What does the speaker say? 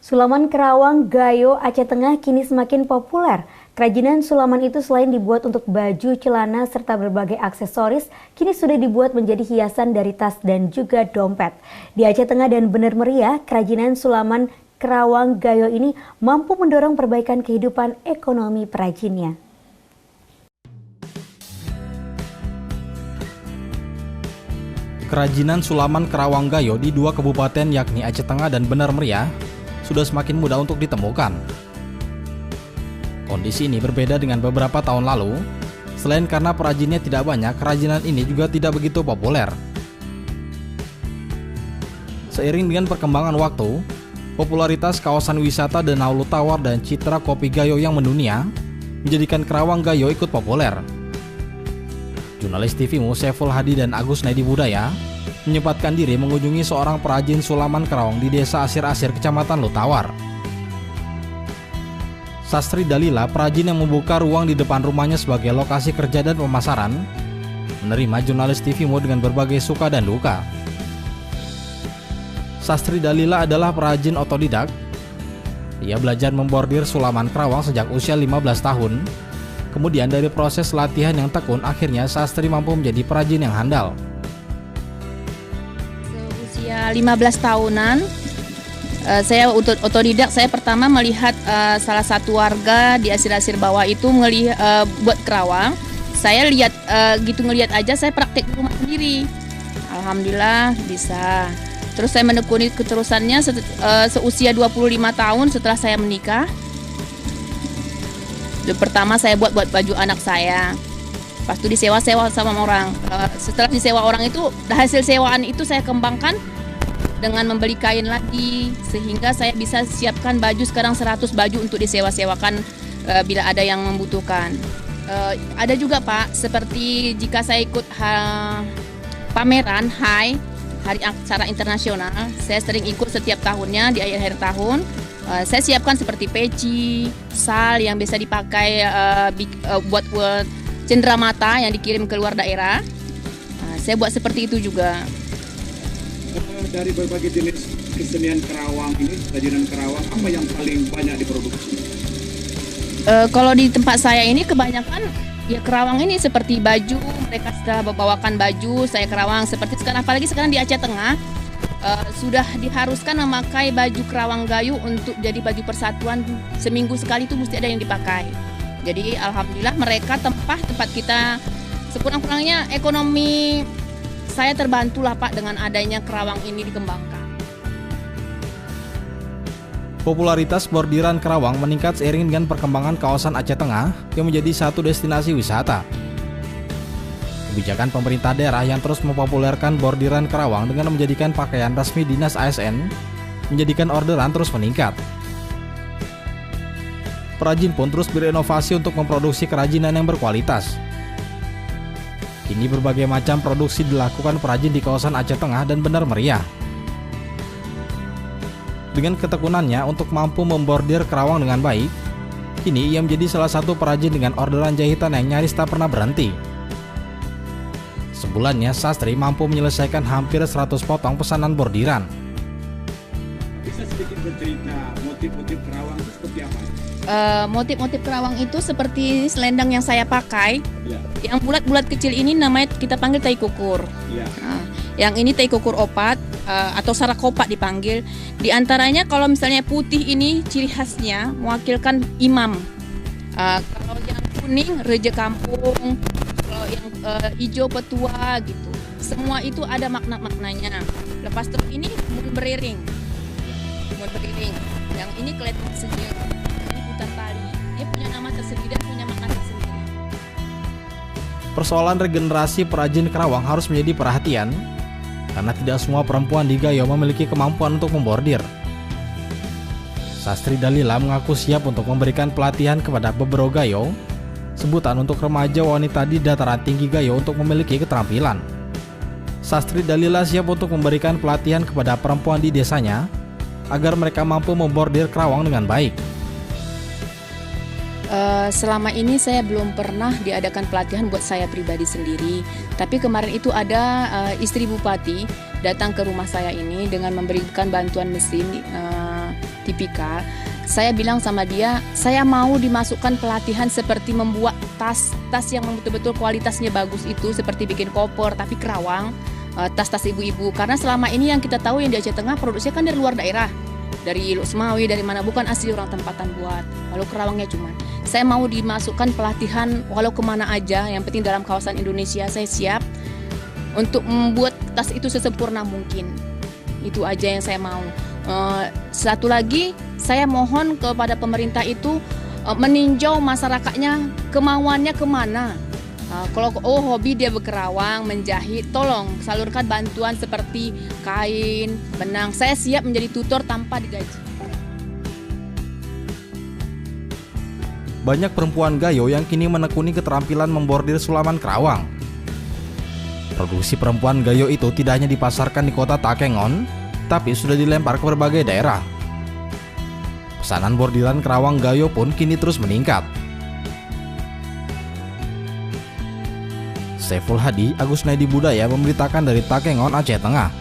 Sulaman Kerawang Gayo Aceh Tengah kini semakin populer. Kerajinan sulaman itu selain dibuat untuk baju, celana, serta berbagai aksesoris, kini sudah dibuat menjadi hiasan dari tas dan juga dompet. Di Aceh Tengah dan Bener Meriah, kerajinan sulaman Kerawang Gayo ini mampu mendorong perbaikan kehidupan ekonomi perajinnya. Kerajinan sulaman Kerawang Gayo di dua kabupaten yakni Aceh Tengah dan Bener Meriah sudah semakin mudah untuk ditemukan. Kondisi ini berbeda dengan beberapa tahun lalu. Selain karena perajinnya tidak banyak, kerajinan ini juga tidak begitu populer. Seiring dengan perkembangan waktu, popularitas kawasan wisata Danau Lutawar dan citra kopi Gayo yang mendunia menjadikan Kerawang Gayo ikut populer. Jurnalis TV Saiful Hadi dan Agus Nedi Budaya menyempatkan diri mengunjungi seorang perajin sulaman Kerawang di Desa Asir-Asir, Kecamatan Lutawar. Sastri Dalila, perajin yang membuka ruang di depan rumahnya sebagai lokasi kerja dan pemasaran, menerima jurnalis TV dengan berbagai suka dan duka. Sastri Dalila adalah perajin otodidak. Ia belajar membordir sulaman Kerawang sejak usia 15 tahun. Kemudian dari proses latihan yang tekun, akhirnya Sastri mampu menjadi perajin yang handal. Usia 15 tahunan, saya otodidak. Saya pertama melihat salah satu warga di Asir-Asir bawah itu buat kerawang. Saya ngelihat aja, saya praktek di rumah sendiri. Alhamdulillah bisa. Terus saya menekuni keterusannya seusia 25 tahun setelah saya menikah. Pertama saya buat baju anak saya. Pas itu disewa-sewa sama orang. Setelah disewa orang itu, hasil sewaan itu saya kembangkan dengan membeli kain lagi, sehingga saya bisa siapkan baju sekarang 100 baju untuk disewa-sewakan bila ada yang membutuhkan. Ada juga Pak, seperti jika saya ikut pameran Hari Aksara Internasional, saya sering ikut setiap tahunnya di akhir-akhir tahun. Saya siapkan seperti peci, sal yang bisa dipakai buat cenderamata yang dikirim ke luar daerah. Saya buat seperti itu juga. Dari berbagai jenis kesenian Kerawang ini, kerajinan Kerawang, apa yang paling banyak diproduksi? Kalau di tempat saya ini kebanyakan ya Kerawang ini seperti baju, mereka sudah membawakan baju, saya Kerawang seperti sekarang, apalagi sekarang di Aceh Tengah sudah diharuskan memakai baju Kerawang Gayo untuk jadi baju persatuan, seminggu sekali itu mesti ada yang dipakai. Jadi alhamdulillah mereka tempat kita sekurang-kurangnya ekonomi saya terbantulah Pak dengan adanya Kerawang ini dikembangkan. Popularitas bordiran Kerawang meningkat seiring dengan perkembangan kawasan Aceh Tengah yang menjadi satu destinasi wisata. Kebijakan pemerintah daerah yang terus mempopulerkan bordiran Kerawang dengan menjadikan pakaian resmi dinas ASN menjadikan orderan terus meningkat. Perajin pun terus berinovasi untuk memproduksi kerajinan yang berkualitas. Kini berbagai macam produksi dilakukan perajin di kawasan Aceh Tengah dan Bener Meriah. Dengan ketekunannya untuk mampu membordir Kerawang dengan baik, kini ia menjadi salah satu perajin dengan orderan jahitan yang nyaris tak pernah berhenti. Sebulannya, Sastri mampu menyelesaikan hampir 100 potong pesanan bordiran. Bisa sedikit bercerita motif-motif Kerawang itu seperti apa? Motif-motif Kerawang itu seperti selendang yang saya pakai. Ya. Yang bulat-bulat kecil ini namanya kita panggil tai kukur. Ya. Nah, yang ini tai kukur opat atau sarakopak dipanggil. Di antaranya kalau misalnya putih ini ciri khasnya mewakilkan imam. Kalau yang kuning reja kampung. Kalau yang hijau petua gitu. Semua itu ada makna-maknanya. Lepas itu ini mun beriring. Yang ini kelihatan senyum. Ini hutan tali. Dia punya nama tersendiri dan punya makna tersendiri. Persoalan regenerasi perajin Kerawang harus menjadi perhatian karena tidak semua perempuan di Gayo memiliki kemampuan untuk membordir. Sastri Dalila mengaku siap untuk memberikan pelatihan kepada Bebero Gayo, sebutan untuk remaja wanita di dataran tinggi Gayo untuk memiliki keterampilan. Sastri Dalila siap untuk memberikan pelatihan kepada perempuan di desanya agar mereka mampu membordir Kerawang dengan baik. Selama ini saya belum pernah diadakan pelatihan buat saya pribadi sendiri. Tapi kemarin itu ada istri bupati datang ke rumah saya ini dengan memberikan bantuan mesin tipikal, saya bilang sama dia, saya mau dimasukkan pelatihan seperti membuat tas yang betul-betul kualitasnya bagus itu, seperti bikin koper tapi kerawang, tas-tas ibu-ibu. Karena selama ini yang kita tahu yang di Aceh Tengah produksinya kan dari luar daerah, dari Luk-Semawi, dari mana, bukan asli orang tempatan buat. Walau kerawangnya cuman. Saya mau dimasukkan pelatihan walau kemana aja, yang penting dalam kawasan Indonesia saya siap untuk membuat tas itu sesempurna mungkin. Itu aja yang saya mau. Satu lagi, saya mohon kepada pemerintah itu meninjau masyarakatnya kemauannya kemana. Kalau hobi dia berkerawang, menjahit, tolong salurkan bantuan seperti kain, benang. Saya siap menjadi tutor tanpa digaji. Banyak perempuan Gayo yang kini menekuni keterampilan membordir sulaman kerawang. Produksi perempuan Gayo itu tidak hanya dipasarkan di kota Takengon, tapi sudah dilempar ke berbagai daerah. Pesanan bordiran kerawang Gayo pun kini terus meningkat. Saiful Hadi, Agus Naidi Budaya memberitakan dari Takengon, Aceh Tengah.